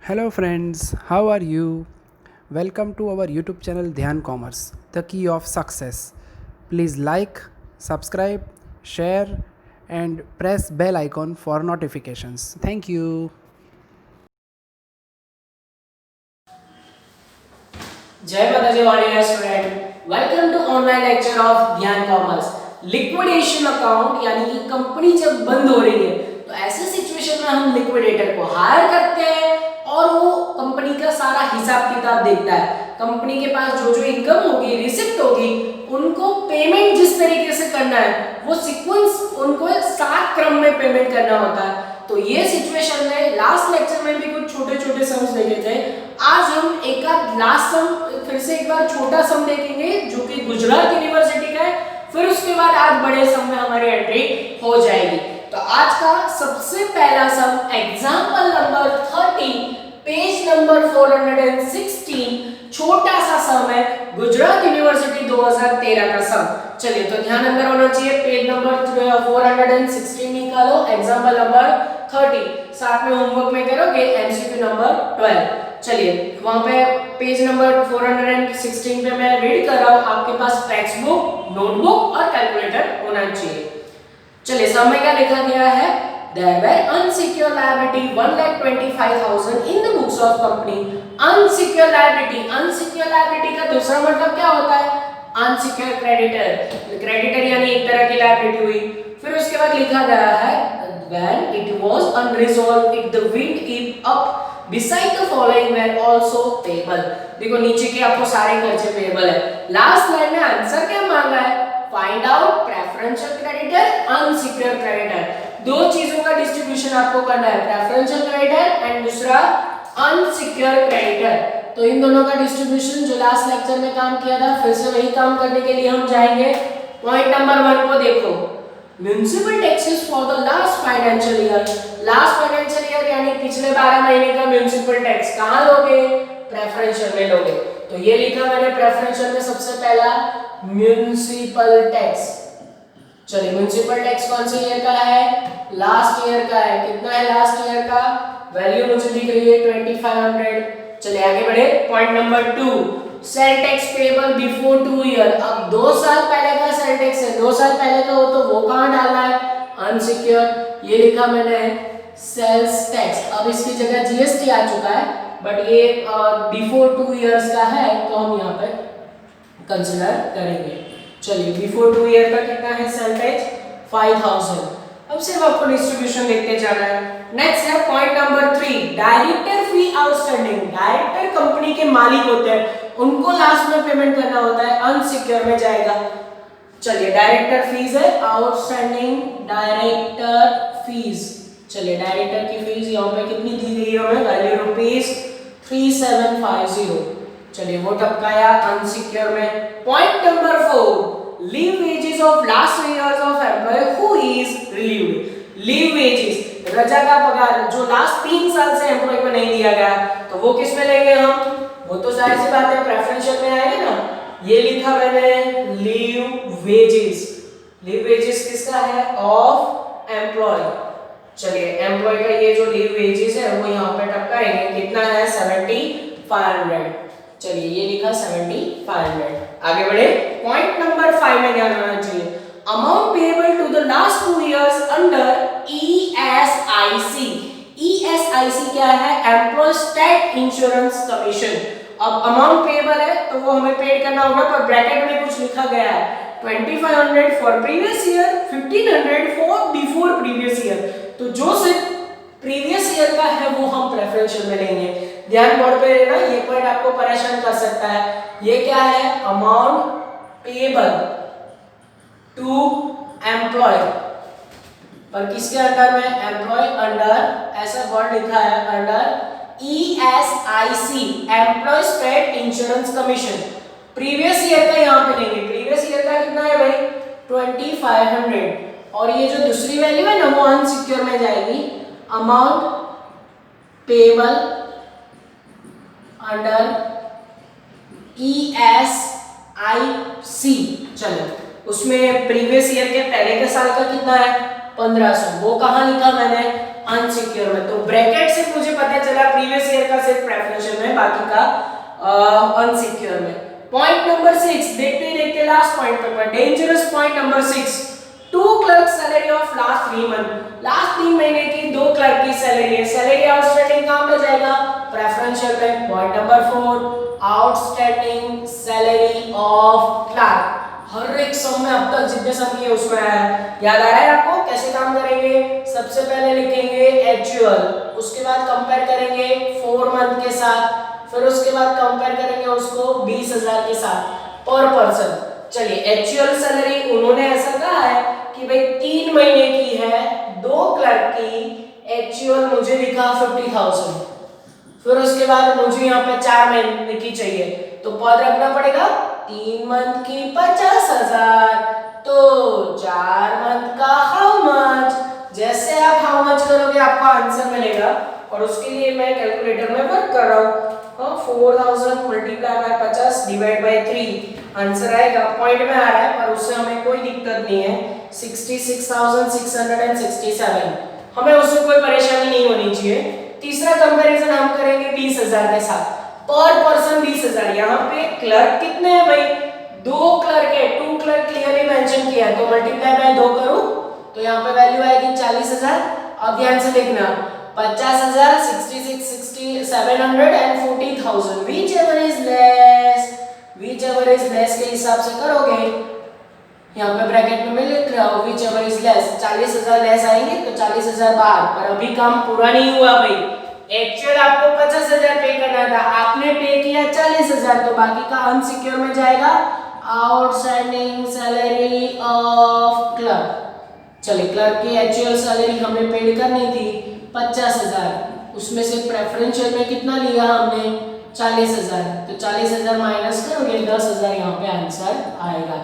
Hello friends, how are you? Welcome to our YouTube channel Dhyan Commerce, the key of success. Please like, subscribe, share and press bell icon for notifications. Thank you. जय Mata ji all India student, welcome to online lecture of Dhyan commerce. Liquidation account यानी कि company जब बंद हो रही है तो ऐसे सिचुएशन में हम लिक्विडेटर को हायर करते हैं और वो कंपनी का सारा हिसाब किताब देखता है। कंपनी के पास जो जो इनकम होगी, रिसिप्ट होगी, उनको पेमेंट जिस तरीके से करना है वो सीक्वेंस उनको सात क्रम में पेमेंट करना होता है। तो ये सिचुएशन में लास्ट लेक्चर में भी कुछ छोटे छोटे सम्स देखे थे। आज हम एक लास्ट सम फिर से एक बार छोटा सम देखेंगे जो कि गुजरात यूनिवर्सिटी का है, फिर उसके बाद आज बड़े सम में हमारी एंट्री हो जाएगी। तो आज का सबसे पहला sum example number 30 page number 416, छोटा सा सम है, गुजरात यूनिवर्सिटी 2013 का सम। चलिए तो ध्यान अंदर होना चाहिए। पेज नंबर 416 निकालो, एग्जांपल नंबर 30, साथ में होमवर्क में करोगे एमसीक्यू नंबर 12। चलिए वहां पे पेज नंबर 416 पे मैं रीड कर रहा हूं, आपके पास टेक्स्ट बुक, नोटबुक और कैलकुलेटर होना चाहिए। चलिए सम में क्या लिखा गया है? There were unsecured liability 1,25,000 in the books of company. Unsecured liability का दूसरा मतलब क्या होता है? Unsecured creditor। creditor यानी एक तरह की liability हुई। फिर उसके बाद लिखा गया है when it was unresolved if the wind keep up beside the following were also payable। देखो नीचे के आपको सारे खर्चे पेएबल है। लास्ट लाइन में आंसर क्या मांगा है? Find out preferential creditor, unsecured creditor. दो चीजों का डिस्ट्रीब्यूशन आपको करना है, प्रेफरेंशियल क्रेडिटर एंड दूसरा अनसिक्योर्ड क्रेडिटर। तो इन दोनों का डिस्ट्रीब्यूशन जो लास्ट लेक्चर में काम किया था, फिर से वही काम करने के लिए हम जाएंगे। पॉइंट नंबर 1 को देखो, municipal taxes for the last financial year. Last financial year यानी पिछले 12 महीने का म्युनिसिपल टैक्स कहां लोगे? प्रेफरेंशियल में लोगे। तो ये लिखा मैंने प्रेफरेंशियल में सबसे पहला म्युनिसिपल टैक्स। चलिए म्युनिसिपल टैक्स कौन से ईयर का है? लास्ट ईयर का है। कितना है लास्ट ईयर का? वैल्यू मुझे दिख रही है 2500। चलिए आगे बढ़े। Point number 2, sale tax payable before 2 year. अब 2 साल पहले का सेल टैक्स है, 2 साल पहले का हो तो वो कहां डालना है? अनसिक्योर्ड। ये लिखा मैंने सेल्स टैक्स। अब इसकी जगह जीएसटी आ चुका है, बट ये बिफोर 2 इयर्स का है तो हम यहाँ पे कंसीडर करेंगे। चलिए बिफोर 2 ईयर का कितना है सेल टैक्स? 5000। अब सिर्फ आपको डिस्ट्रीब्यूशन देखते जाना है। नेक्स्ट है पॉइंट नंबर 3, डायरेक्टर फी आउटस्टैंडिंग। डायरेक्टर कंपनी के मालिक होते हैं, उनको लास्ट में पेमेंट करना होता है, अनसिक्योर में जाएगा। चलिए डायरेक्टर फीस है आउटस्टैंडिंग डायरेक्टर फीस। चलिए डायरेक्टर की फीस यहाँ पे कितनी दी गई है हमें? Value rupees 3750। चलिए वो टपकाया अनसिक्योर में। Point number 4, leave wages of last 3 years of employ who is relieved. Leave wages, रजा का पगार जो लास्ट 3 साल से एम्प्लॉय को नहीं दिया गया, तो वो किस में लेंगे हम? वो तो जाहिर सी बात है प्रेफरेंशियल में आएगा ना। ये लिखा मैंने लीव वेजेस। लीव वेजेस किसका है? Of employ. चलिए एम्प्लॉय का ये जो लीव वेजेस है वो यहाँ पे टपकाएंगे। कितना है? 7500। चलिए ये लिखा 7500। आगे बढ़े। पॉइंट नंबर 5 में ध्यान होना चाहिए, amount payable to the last 2 years under ESIC. ESIC क्या है? Employ state insurance commission. अब अमाउंट पेएबल है तो वो हमें पेड करना होगा, पर ब्रैकेट में कुछ लिखा गया है 2500 for previous year, 1500 for before previous year. तो जो सिर्फ प्रीवियस ईयर का है वो हम प्रेफरेंशियल में लेंगे। ध्यान बोर्ड पे रहना, ये पॉइंट आपको परेशान कर सकता है। ये क्या है? अमाउंट पेएबल टू एम्प्लॉय, पर किसके अंडर में? एम्प्लॉय अंडर, ऐसा वर्ड लिखा है under ESIC, employ state insurance commission. Previous year का यहाँ पे लेंगे। प्रीवियस ईयर का कितना है भाई? 2500। और ये जो दूसरी वैल्यू है ना वो अनसिक्योर में जाएगी, अमाउंट पेएबल अंडर ईएसआईसी। चलो उसमें प्रीवियस ईयर के पहले के साल का कितना है? 1500। वो कहां लिखा मैंने? अनसिक्योर में। तो ब्रैकेट से मुझे पता चला प्रीवियस ईयर का सिर्फ प्रेफरेंशियल में, बाकी का अनसिक्योर में। पॉइंट नंबर 6 देखते ही देखते लास्ट पॉइंट पे पर dangerous point number 6, 2 clerk salary of last 3 month. Last 3 महीने की 2 क्लर्क की सैलरी है, सैलरी आउटस्टैंडिंग कहां पे जाएगा? प्रेफरेंशियल में। Point number 4 outstanding salary of clerk. हर एक सम में अब तक जितने सम किए उसमें आया है। याद आ रहा है आपको कैसे काम करेंगे? सबसे पहले लिखेंगे एक्चुअल, उसके बाद कंपेयर करेंगे 4 मंथ के साथ, फिर उसके बाद कंपेयर करेंगे उसको 20,000 के साथ पर पर्सन। चलिए एक्चुअल सैलरी उन्होंने ऐसा कहा है कि भाई 3 महीने की है 2 क्लर्क की, एक्चुअल मुझे लिखा 50,000। फिर उसके बाद मुझे यहाँ पे 4 महीने की चाहिए तो पद रखना पड़ेगा 3 मंथ की 50,000, तो 4 मंथ का हाउ मच। जैसे आप हाउ मच करोगे आपका आंसर मिलेगा, और उसके लिए मैं कैलकुलेटर में वर्क कर रहा हूँ। 4000 multiply by 50 divide by 3 answer आएगा। पॉइंट में आ रहा है पर उससे हमें कोई दिक्कत नहीं है। 66,667, हमें उससे कोई परेशानी नहीं होनी चाहिए। तीसरा कंपैरिजन हम करेंगे 20,000 के साथ, पर पर्सन 20,000। यहाँ पे क्लर्क कितने हैं भाई? 2 क्लर्क है, 2 क्लर्क क्लियरली मेंशन किया है, तो मल्टीप्लाई बाय 2 करूं तो यहाँ पे वैल्यू आएगी 40,000। अब ध्यान से देखना 50,000, 66, 700 एंड 40,000, whichever is less के हिसाब से करोगे। यहाँ पे ब्रैकेट में मैं लिख रहा हूँ whichever is less, 40,000 लेस आएंगे तो 40,000 बाहर। पर अभी काम पूरा नहीं हुआ भाई, एक्चुअल आपको 50,000 पे करना था, आपने पे किया 40,000, तो बाकी का अनसिक्योर में जाएगा आउटस्टैंडिंग सैलरी ऑफ क्लर्क। चलिए क्लर्क की एक्चुअल सैलरी हमने पेड करनी थी 50,000, उसमें से प्रेफरेंशियल में कितना लिया हमने? 40,000, तो 40,000 माइनस करोगे 10,000 यहाँ पे आंसर आएगा।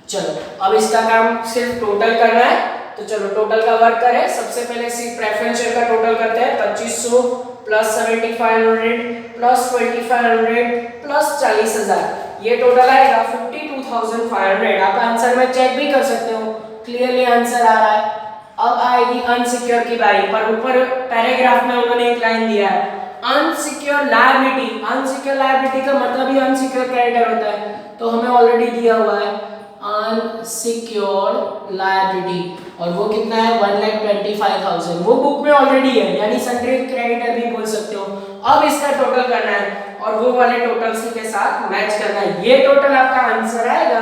चलो अब इसका काम सिर्फ टोटल करना है, तो चलो टोटल का वर्क करें। सबसे पहले सिर्फ प्रेफरेंशियल का टोटल करते हैं। 2500 प्लस 7500 प्लस 2500 प्लस 40,000, ये टोटल आएगा 52,500। आप आंसर में चेक भी कर सकते हो, क्लियरली आंसर आ रहा है। अब आएगी अनसिक्योर की बारी, पर ऊपर पैराग्राफ में उन्होंने एक लाइन दिया है अनसिक्योर लायबिलिटी। अनसिक्योर लायबिलिटी का मतलब ही अनसिक्योर क्रेडिटर होता है, तो हमें ऑलरेडी दिया हुआ है अनसिक्योर्ड लायबिलिटी, और वो कितना है? 1,25,000, वो बुक में ऑलरेडी है, यानी सन्ड्री क्रेडिटर भी बोल सकते हो। अब इसका टोटल करना है और वो वाले टोटल्स के साथ मैच करना है। ये टोटल आपका आंसर आएगा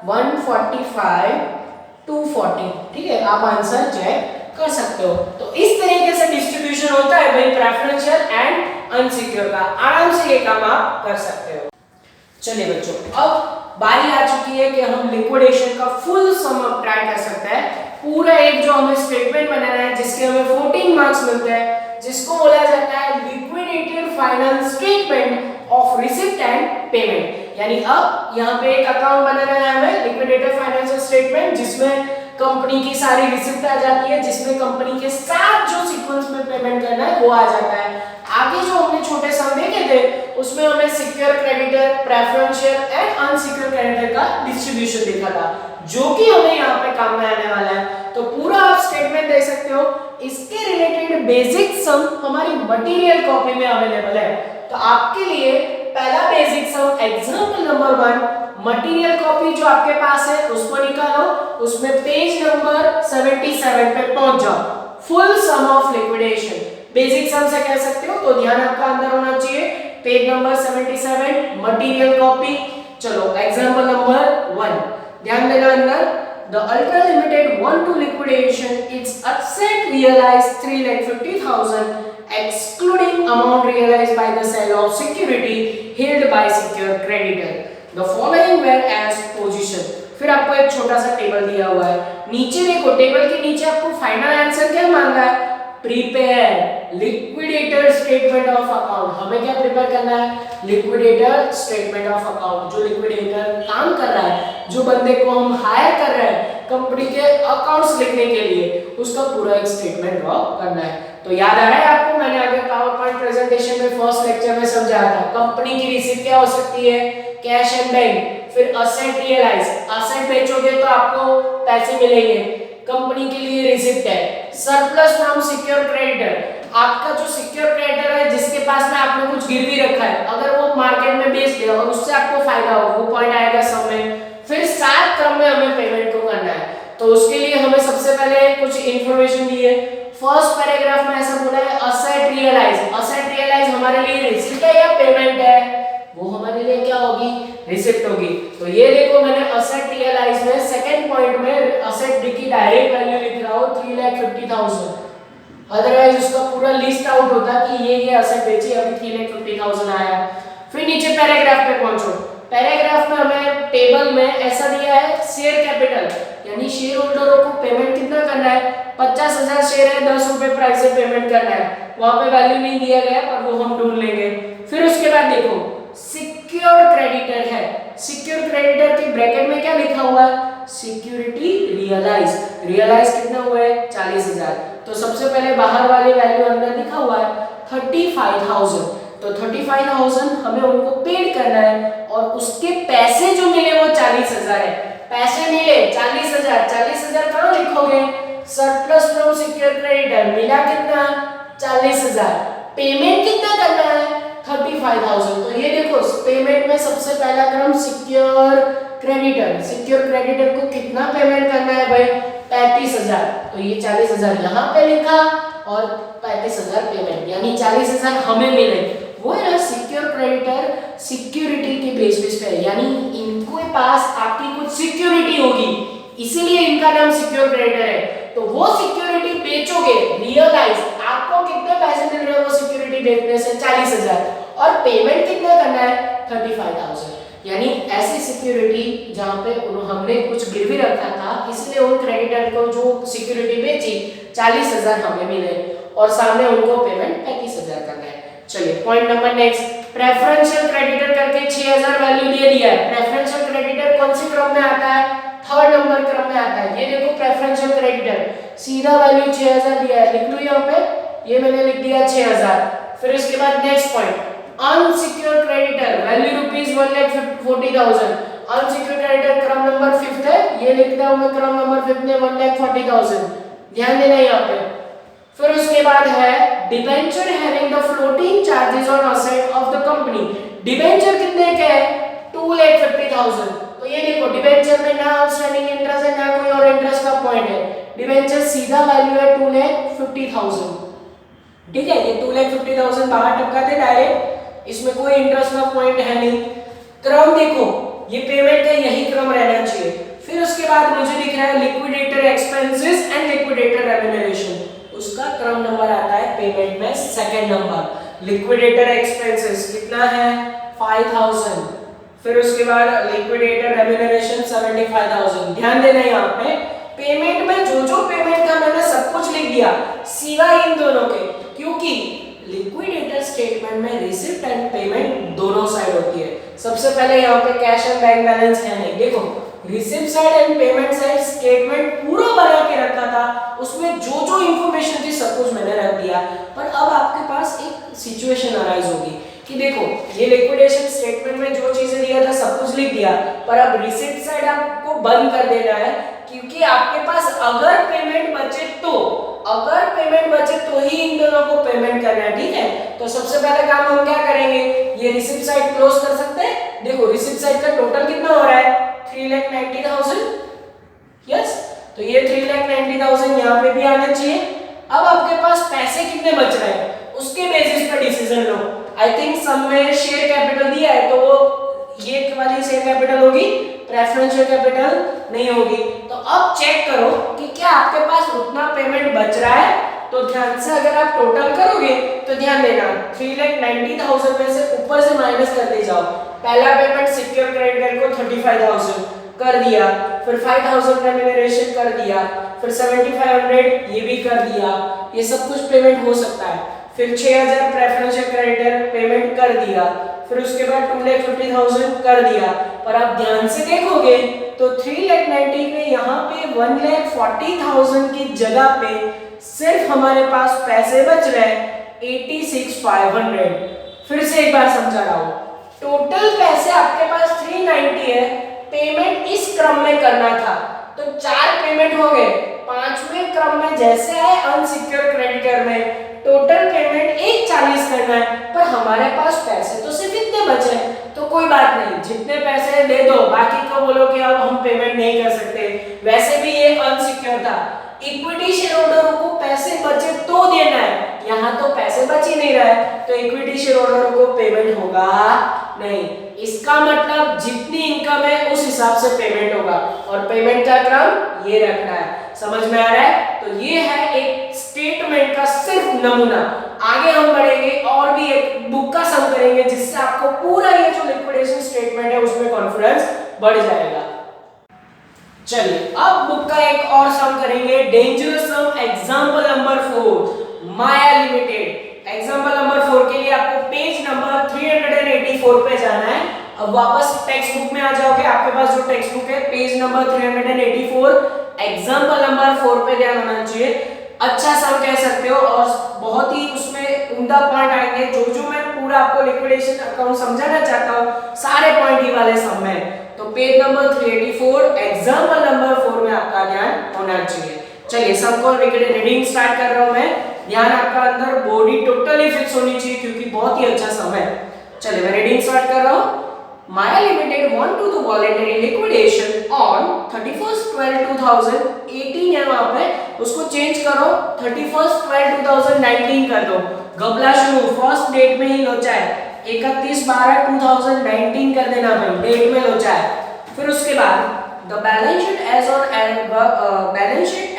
145,240। ठीक है, आप आंसर चेक कर सकते हो। तो इस तरीके से डिस्ट्रीब्यूशन होता है भाई प्रेफरेंशियल एंड अनसिक्योर का, आराम से ये काम आप कर सकते हो। चलिए बच्चों, अब बारी आ चुकी है कि हम लिक्विडेशन का फुल सम अप ट्राई कर सकते हैं। पूरा एक जो हमें स्टेटमेंट बनाना है जिसके हमें 14 मार्क्स मिलते हैं, जिसको बोला जाता है liquidated finance statement of receipt and payment. यानी अब यहाँ पे एक अकाउंट बनाना है हमें, लिक्विडेटेड फाइनेंशियल स्टेटमेंट, जिसमें कंपनी की सारी रिसिप्ट आ जाती है, जिसमें कंपनी के साथ जो सीक्वेंस में पेमेंट करना है वो आ जाता है। आगे जो हमने छोटे सम देखे थे उसमें हमें secure creditor, preferential and unsecure creditor का डिस्ट्रीब्यूशन देखा था, जो कि हमें यहाँ पे काम में आने वाला है। तो पूरा आप स्टेटमेंट देख सकते हो। इसके रिलेटेड बेसिक सम हमारी मटेरियल कॉपी में अवेलेबल है। तो आपके लिए पहला basic sum example number 1 material copy जो आपके पास है उसको निकालो, उसमें पेज नंबर 77 पे पहुंच जाओ। Full sum of liquidation basic sum से कह सकते हो, तो ध्यान आपका अंदर होना चाहिए। Page number 77 material copy. चलो एग्जांपल नंबर 1 ध्यान देना अंदर। The Ultra Limited want to liquidation its asset realized 3,50,000 excluding amount realized by the sale of security held by secure creditor. The following were as position. फिर आपको एक छोटा सा table दिया हुआ है, नीचे देखो टेबल के नीचे आपको फाइनल आंसर क्या मांगा है? Prepare liquidator statement of account. हमें क्या प्रिपेयर करना है? Liquidator statement of account. जो लिक्विडेटर काम कर रहा है, जो बंदे को हम हायर कर रहे हैं कंपनी के अकाउंट्स लिखने के लिए, उसका पूरा एक स्टेटमेंट ड्रॉ करना है। तो याद आ रहा है आपको, मैंने आगे पावर पॉइंट प्रेजेंटेशन में फर्स्ट लेक्चर में समझाया था कंपनी की रिसीव क्या हो सकती है? Cash and bank. फिर असेट रियलाइज, असेट बेचोगे तो आपको पैसे मिलेंगे, कंपनी के लिए रिसिप्ट है। सरप्लस फ्रॉम सिक्योर क्रेडिटर, आपका जो सिक्योर क्रेडिटर है जिसके पास में आपने कुछ गिरवी रखा है, अगर वो मार्केट में बेच दिया और उससे आपको फायदा हो, वो पॉइंट आएगा सब में। फिर 7 क्रम में हमें पेमेंट को करना है, तो उसके लिए हमें सबसे पहले कुछ इंफॉर्मेशन दी है। फर्स्ट पैराग्राफ में ऐसा बोला है असेट रियलाइज। असेट रियलाइज हमारे लिए रिसिप्ट है या पेमेंट है? वो हमारे लिए क्या होगी? रिसिप्ट होगी। तो ये देखो मैंने असेट रियलाइज में सेकंड पॉइंट में असेट की डायरेक्ट वैल्यू लिख रहा हूं 3,50,000, अदरवाइज उसका पूरा लिस्ट आउट होता कि ये असेट बेची, अभी 3,50,000 आया। फिर नीचे पैराग्राफ पे पहुंचो, पैराग्राफ में हमें टेबल में ऐसा दिया है शेयर कैपिटल, यानी शेयर होल्डरों को पेमेंट कितना करना है, 50,000 शेयर है, 10 रुपए प्राइस से पेमेंट करना है। वहां पे वैल्यू नहीं दिया गया पर वो हम ढूंढ लेंगे। फिर उसके बाद देखो सिक्योर क्रेडिटर है, सिक्योर क्रेडिटर के ब्रैकेट में क्या लिखा हुआ है? Security realise. रियलाइज कितना हुआ है? 40,000। तो सबसे पहले बाहर वाली वैल्यू अंदर लिखा हुआ है 35,000, तो 35,000 हमें उनको पेड करना है और उसके पैसे जो मिले वो 40,000 है। पैसे मिले 40,000, 40,000 कहां लिखोगे? सरप्लस फ्रॉम सिक्योर क्रेडिटर, मिला कितना? 40,000। पेमेंट कितना करना है? 35,000। तो ये देखो पेमेंट में सबसे पहला क्रम सिक्योर क्रेडिटर, सिक्योर क्रेडिटर को कितना पेमेंट करना है भाई? 35,000। तो ये 40,000 यहाँ पे लिखा और 35,000 पेमेंट, यानी 40,000 हमें मिले। वो है ना सिक्योर क्रेडिटर सिक्योरिटी के बेसिस पे, यानी इनके पास आपकी कुछ सिक्योरिटी होगी, इसीलिए इनका नाम सिक्योर क्रेडिटर है। तो वो सिक्योरिटी बेचोगे, रियलाइज आपको कितने पैसे मिल रहे हैं वो सिक्योरिटी बेचने से? 40,000। और पेमेंट कितना करना है? 35,000। यानी ऐसी सिक्योरिटी जहां पे हमने कुछ गिरवी रखा था, इसलिए उन क्रेडिटर को जो सिक्योरिटी बेची 40,000 हमें मिले और सामने उनको पेमेंट 35,000 करना है। चलिए point number next, preferential creditor करके 6,000 वैल्यू दे दिया है। प्रेफरेंशियल क्रेडिटर कौन सी क्रम में आता है? 3rd नंबर क्रम में आता है। ये देखो प्रेफरेंशियल क्रेडिटर सीधा वैल्यू 6,000 दिया है, लिख लो यहाँ पे, ये मैंने लिख दिया 6,000। फिर इसके बाद next point unsecured creditor value ₹1,40,000। Unsecured creditor क्रम नंबर 5th है, ये लिखता हूं मैं क्रम नंबर 5th में 1,40,000, ध्यान देना यहाँ पे। फिर उसके बाद है debenture having the floating charges on asset of the company. Debenture कितने के है? 2,50,000। तो ये देखो डिबेंचर में ना आउटस्टैंडिंग इंटरेस्ट है ना कोई और इंटरेस्ट का पॉइंट है, डिबेंचर सीधा वैल्यू है 2,50,000। ठीक है, ये 2,50,000 बाहर टपका दे डायरेक्ट, इसमें कोई इंटरेस्ट का पॉइंट है नहीं। क्रम देखो ये पेमेंट का यही क्रम रहना चाहिए। फिर उसके बाद मुझे दिख रहा है liquidator expenses and liquidator remuneration, उसका क्रम नंबर आता है पेमेंट में 2nd नंबर। लिक्विडेटर एक्सपेंसेस कितना है? 5,000। फिर उसके बाद लिक्विडेटर रेम्यूनरेशन 75,000। ध्यान देना यहाँ पे पेमेंट में जो पेमेंट था मैंने सब कुछ लिख दिया सिवाय इन दोनों के, क्योंकि लिक्विडेटर स्टेटमेंट में रिसिप्ट एंड पेमेंट दोनों साइड होती है। सबसे पहले यहाँ पे कैश एंड बैंक बैलेंस है नहीं, देखो receipt side and payment side statement पूरा बना के रखा था, उसमें जो इंफॉर्मेशन थी सब कुछ मैंने रख दिया। पर अब आपके पास एक सिचुएशन अराइज होगी कि देखो ये लिक्विडेशन स्टेटमेंट में जो चीजें दिया था सब कुछ लिख दिया, पर अब रिसिप्ट साइड आपको बंद कर देना है, क्योंकि आपके पास अगर पेमेंट बचे तो ही इन दोनों को पेमेंट करना है। ठीक है, तो सबसे पहले काम हम क्या करेंगे, ये रिसिप्ट साइड क्लोज कर सकते हैं। देखो रिसिप्ट साइड का टोटल कितना हो रहा है? 3,90,000। यस, तो ये 3,90,000 यहाँ पे भी आना चाहिए। अब आपके पास पैसे कितने बच रहे हैं उसके बेसिस पर डिसीजन लो। आई थिंक सब में शेयर कैपिटल दिया है, तो वो ये वाली शेयर कैपिटल होगी, प्रेफरेंशियल कैपिटल नहीं होगी। तो अब चेक करो कि क्या आपके पास उतना पेमेंट बच रहा है। तो ध्यान से अगर आप टोटल करोगे तो ध्यान देना 3,90,000 में से ऊपर से माइनस करते जाओ। पहला पेमेंट सिक्योर क्रेडिटर को 35,000 कर दिया, फिर 5,000 रेम्यूनरेशन कर दिया, फिर 7,500 ये भी कर दिया, ये सब कुछ पेमेंट हो सकता है। फिर 6,000 प्रेफरेंशियल क्रेडिटर पेमेंट कर दिया, फिर उसके बाद 2,50,000 कर दिया। पर आप ध्यान से देखोगे तो 3,90,000 में यहाँ पे 1,40,000 की जगह पे सिर्फ हमारे पास पैसे बच रहे हैं 86,500। फिर से एक बार समझा रहा हूं, टोटल पैसे आपके पास 390 है, पेमेंट इस क्रम में करना था, तो 4 पेमेंट हो गए पांचवें क्रम में जैसे आए अनसिक्योर क्रेडिटर में टोटल पेमेंट 140 करना है, पर हमारे पास पैसे तो सिर्फ इतने बचे हैं, तो कोई बात नहीं, जितने पैसे दे दो, बाकी को बोलो कि अब हम पेमेंट नहीं कर सकते, वैसे भी ये अनसिक्योर था। इक्विटी शेयर होल्डरों को पैसे बचे तो देना है, यहाँ तो पैसे बच ही नहीं रहा है, तो इक्विटी शेयर होल्डरों को पेमेंट होगा नहीं। इसका मतलब जितनी इनकम है उस हिसाब से पेमेंट होगा, और पेमेंट का क्रम ये रखना है। समझ में आ रहा है? तो ये है एक स्टेटमेंट का सिर्फ नमूना। आगे हम बढ़ेंगे और भी एक बुक का सम करेंगे, जिससे आपको पूरा ये जो लिक्विडेशन स्टेटमेंट है उसमें कॉन्फिडेंस बढ़ जाएगा। चलिए अब बुक का एक और सम करेंगे, डेंजरस सम एग्जांपल नंबर 4, माया लिमिटेड। एग्जांपल नंबर 4 के लिए आपको पेज नंबर 384 पे जाना है। अब वापस टेक्स्ट बुक में आ जाओगे, आपके पास जो टेक्स्ट बुक है पेज नंबर 384 एग्जांपल नंबर 4 पे ध्यान होना चाहिए। अच्छा सम कह सकते हो, और बहुत ही उसमें उम्दा पॉइंट आएंगे। जो मैं पूरा आपको लिक्विडेशन अकाउंट समझाना चाहता हूँ, सारे पॉइंट ही वाले सम में। तो पेज नंबर 384 एग्जांपल नंबर 4 में आपका ध्यान होना चाहिए। चलिए सम को रीडिंग स्टार्ट कर रहा हूं मैं। ध्यान आपका अंदर बॉडी टोटली फिक्स होनी चाहिए, क्योंकि बहुत ही अच्छा सम है। चलिए मैं रीडिंग स्टार्ट कर रहा हूं। Maya Limited want to do voluntary liquidation on 31/12/2018 है, वहां पे उसको चेंज करो 31/12/2019 कर दो। घपला शुरू फर्स्ट डेट में ही लोचा है, 31/12/2019 कर देना भाई, डेट में लोचा है। फिर उसके बाद the balance sheet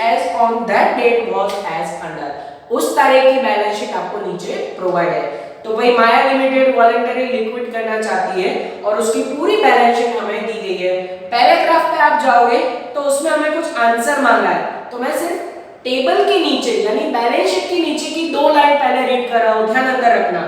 as on that date was as under, उस तारीख की बैलेंस शीट आपको नीचे प्रोवाइड है। तो भाई माया लिमिटेड वॉलंटरी लिक्विड करना चाहती है और उसकी पूरी बैलेंस शीट हमें दी गई है। पैराग्राफ पे आप जाओगे तो उसमें हमें कुछ आंसर मांगा है, तो मैं सिर्फ टेबल के नीचे यानी बैलेंस शीट के नीचे की 2 लाइन पहले रीड कर रहा हूं, ध्यान अंदर रखना।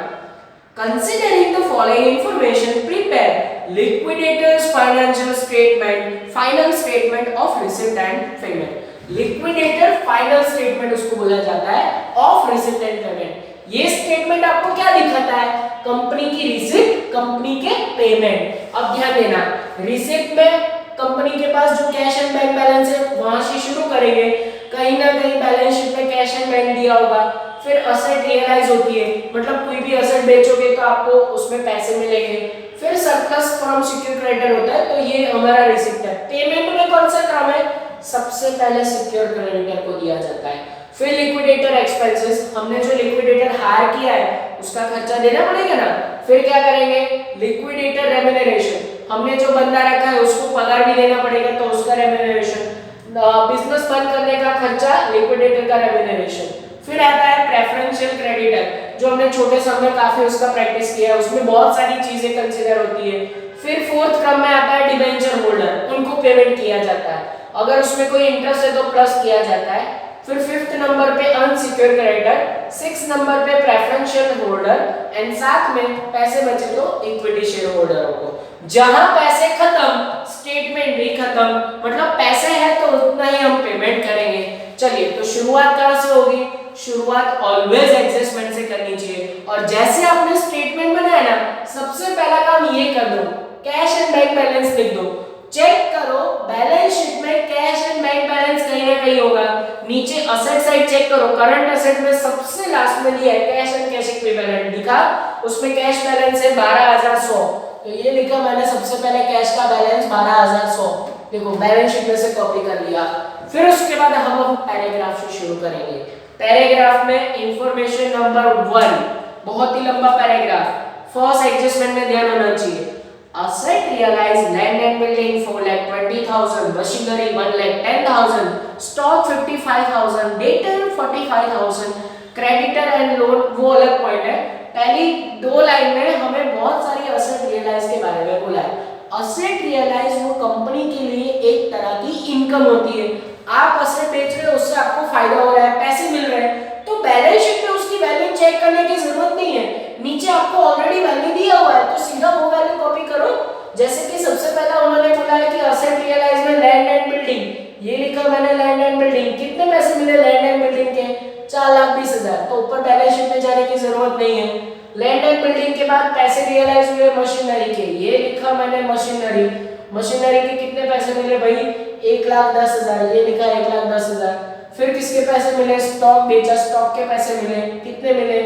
Considering the following information, prepare liquidator's financial statement, final statement of receipt and payment. Liquidator final statement उसको बोला जाता है ऑफ रिसिप्ट एंड पेमेंट। ये स्टेटमेंट आपको क्या दिखाता है? कंपनी की रिसिप्ट, कंपनी के पेमेंट। अब ध्यान देना, रिसिप्ट में कंपनी के पास जो कैश एंड बैंक बैलेंस है वहां से शुरू करेंगे, कहीं ना कहीं बैलेंस शीट में कैश एंड बैंक दिया होगा। फिर असेट रियलाइज होती है, मतलब कोई भी असेट बेचोगे तो आपको उसमें पैसे मिलेंगे। फिर सरप्लस फ्रॉम सिक्योर क्रेडिटर होता है, तो ये हमारा रिसिप्ट है। पेमेंट में कौन सा क्रम है? सबसे पहले सिक्योर क्रेडिटर को दिया जाता है। फिर लिक्विडेटर एक्सपेंसेस, हमने जो लिक्विडेटर हायर किया है उसका खर्चा देना पड़ेगा ना। फिर क्या करेंगे? लिक्विडेटर रेम्यूनरेशन, हमने जो बंदा रखा है उसको पगार भी देना पड़ेगा, तो उसका रेम्यूनरेशन। बिजनेस बंद करने का खर्चा, लिक्विडेटर का रेम्यूनरेशन। फिर आता है प्रेफरेंशियल क्रेडिटर, जो हमने छोटे सम में काफी उसका प्रैक्टिस किया है, उसमें बहुत सारी चीजें कंसीडर होती है। फिर फोर्थ क्रम में आता है डिबेंचर होल्डर, उनको पेमेंट किया जाता है, अगर उसमें कोई इंटरेस्ट है तो प्लस किया जाता है। फिर फिफ्थ नंबर पे अनसिक्योर क्रेडिटर, 6 नंबर पे प्रेफरेंशियल होल्डर, एंड साथ में पैसे बचे तो इक्विटी शेयर होल्डरों को। जहां पैसे खत्म स्टेटमेंट भी खत्म, मतलब पैसे है तो उतना ही हम पेमेंट करेंगे। चलिए तो शुरुआत कहां से होगी? शुरुआत ऑलवेज एडजस्टमेंट से करनी चाहिए, और जैसे आपने स्टेटमेंट बनाया ना, सबसे पहला काम ये कर दो, कैश एंड बैंक बैलेंस लिख दो। चेक करो बैलेंस शीट में कैश एंड बैंक बैलेंस कहीं ना कहीं होगा। नीचे असेट साइड चेक करो, करंट असेट में सबसे लास्ट में लिया है कैश एंड कैश इक्विवेलेंट लिखा, उसमें कैश बैलेंस है 12,100, तो ये लिखा मैंने सबसे पहले कैश का बैलेंस 12,100, देखो बैलेंस शीट में से कॉपी कर लिया। फिर उसके बाद हम पैराग्राफ से शुरू करेंगे। पैराग्राफ में इंफॉर्मेशन नंबर 1, बहुत ही लंबा पैराग्राफ। फर्स्ट एडजस्टमेंट में ध्यान होना चाहिए। Asset realized land and building 4,20,000, machinery 1,10,000, stock 55,000, debtor 45,000, creditor and loan, वो अलग पॉइंट है। पहली 2 लाइन में हमें बहुत सारी असेट रियलाइज के बारे में बोला है। असेट रियलाइज वो कंपनी के लिए एक तरह की इनकम होती है। आप असेट बेच रहे हो, उससे आपको फायदा हो रहा है, पैसे मिल रहे हैं, तो बैलेंस शीट में उसकी वैल्यू चेक करने की जरूरत नहीं है, नीचे आपको ऑलरेडी वैल्यू दिया हुआ है, तो सीधा वो वैल्यू कॉपी करो। जैसे कि सबसे पहला उन्होंने बोला है कि असेट रियलाइज में लैंड एंड बिल्डिंग, ये लिखा मैंने लैंड एंड बिल्डिंग, कितने पैसे मिले लैंड एंड बिल्डिंग के? 4,20,000, तो ऊपर बैलेंस शीट में जाने की जरूरत नहीं है। लैंड एंड बिल्डिंग के बाद पैसे रियलाइज हुए मशीनरी के, ये लिखा मैंने मशीनरी के कितने पैसे मिले भाई? 1,10,000, ये लिखा 1,10,000। फिर किसके पैसे मिले, स्टॉक बेचा, स्टॉक के पैसे मिले, कितने मिले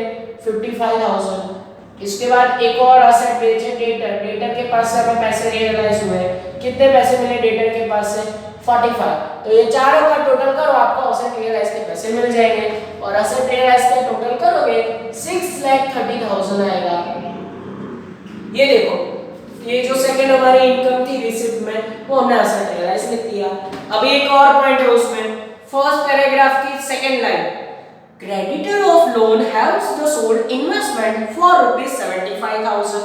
55,000। इसके बाद एक और असेट बेचे, डेटर, डेटर के पास से हमें पैसे रियलाइज हुए, कितने पैसे मिले डेटर के पास से 45। तो ये चारों का टोटल करो, आपको असेट रियलाइज के पैसे मिल जाएंगे और असेट रियलाइज का टोटल करोगे 6,30,000 आएगा। ये देखो, ये जो सेकंड हमारी इनकम थी रिसिप्ट में, वो हमने असेट रियलाइज लिख दिया। अब एक और पॉइंट है उसमें, फर्स्ट पैराग्राफ की second line, creditor of loan has the sold investment for rupees 75,000,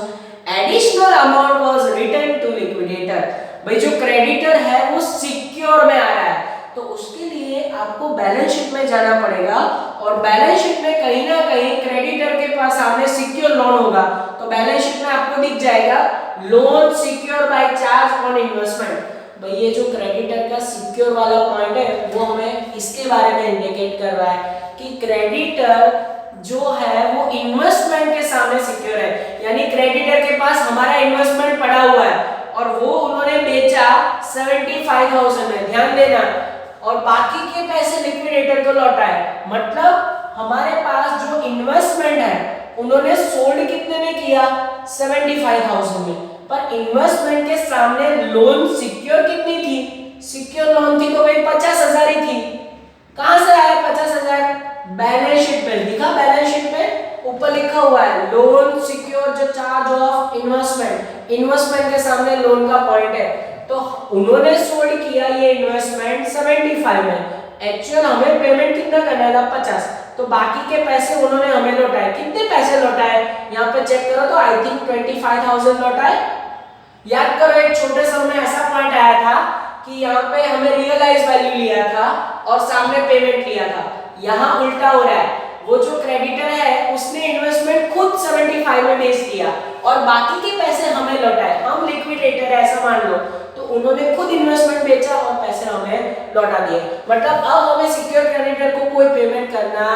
additional amount was returned to liquidator। भाई जो क्रेडिटर है वो सिक्योर में आ रहा है, तो उसके लिए आपको बैलेंस शीट में जाना पड़ेगा और बैलेंस शीट में कहीं ना कहीं क्रेडिटर के पास सामने सिक्योर लोन होगा, तो बैलेंस शीट में आपको दिख जाएगा loan secure by charge on investment. भाई ये जो क्रेडिटर का सिक्योर वाला पॉइंट है वो हमें इसके बारे में इंडिकेट कर रहा है कि क्रेडिटर जो है वो इन्वेस्टमेंट के सामने सिक्योर है, यानी क्रेडिटर के पास हमारा इन्वेस्टमेंट पड़ा हुआ है और वो उन्होंने बेचा 75,000 में, ध्यान देना, और बाकी के पैसे लिक्विडेटर को लौटाए। मतलब हमारे पास जो इन्वेस्टमेंट है उन्होंने सोल्ड कितने में किया 75,000 में, पर इन्वेस्टमेंट के सामने लोन सिक्योर कितनी थी, सिक्योर लोन थी तो भाई 50,000 ही थी। कहां से आया 50,000, बैलेंस शीट में लिखा, बैलेंस शीट में ऊपर लिखा हुआ है लोन सिक्योर जो चार्ज ऑफ इन्वेस्टमेंट, इन्वेस्टमेंट के सामने लोन का पॉइंट है, तो उन्होंने सोल्ड किया ये इन्वेस्टमेंट 75 में, एक्चुअल हमें पेमेंट कितना करना था 50, तो बाकी के पैसे उन्होंने हमें लौटाए। कितने पैसे लौटाए यहाँ पे चेक करो तो आई थिंक 25,000 लौटाए। याद करो एक छोटे सम में ऐसा पॉइंट आया था कि यहाँ पे हमें रियलाइज वैल्यू लिया था और सामने पेमेंट लिया था, यहाँ उल्टा हो रहा है, वो जो क्रेडिटर है उसने इन्वेस्टमेंट खुद 75 में बेच दिया और बाकी के पैसे हमें लौटाए, हम लिक्विडेटर है ऐसा मान लो, तो उन्होंने खुद इन्वेस्टमेंट बेचा और पैसे हमें लौटा दिए। मतलब अब हमें सिक्योर क्रेडिटर को कोई पेमेंट करना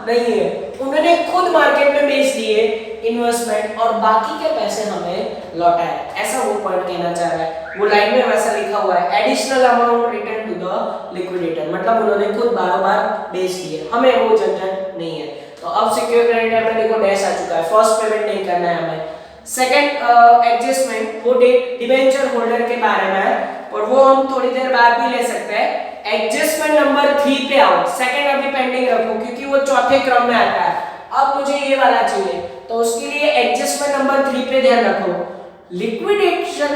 नहीं है, उन्होंने खुद मार्केट में बेच दिए इन्वेस्टमेंट और बाकी के पैसे हमें लौटाए, ऐसा वो पॉइंट कहना चाह रहा है। वो लाइन में वैसा लिखा हुआ है additional amount return to the liquidator, मतलब उन्होंने खुद बार-बार बेच दिए, हमें वो झंझट नहीं है। तो अब सिक्योर क्रेडिटर में देखो डैश आ चुका है, फर्स्ट पेमेंट नहीं करना है हमें। सेकंड एडजस्टमेंट वो डिबेंचर होल्डर के बारे में है और वो हम थोड़ी देर बाद भी ले सकते हैं। एडजस्टमेंट नंबर 3 पे आओ, सेकंड अभी पेंडिंग रखो क्योंकि वो चौथे क्रम में आता है। अब मुझे ये वाला चाहिए, तो उसके लिए एडजस्टमेंट नंबर 3 पे ध्यान रखो, लिक्विडेशन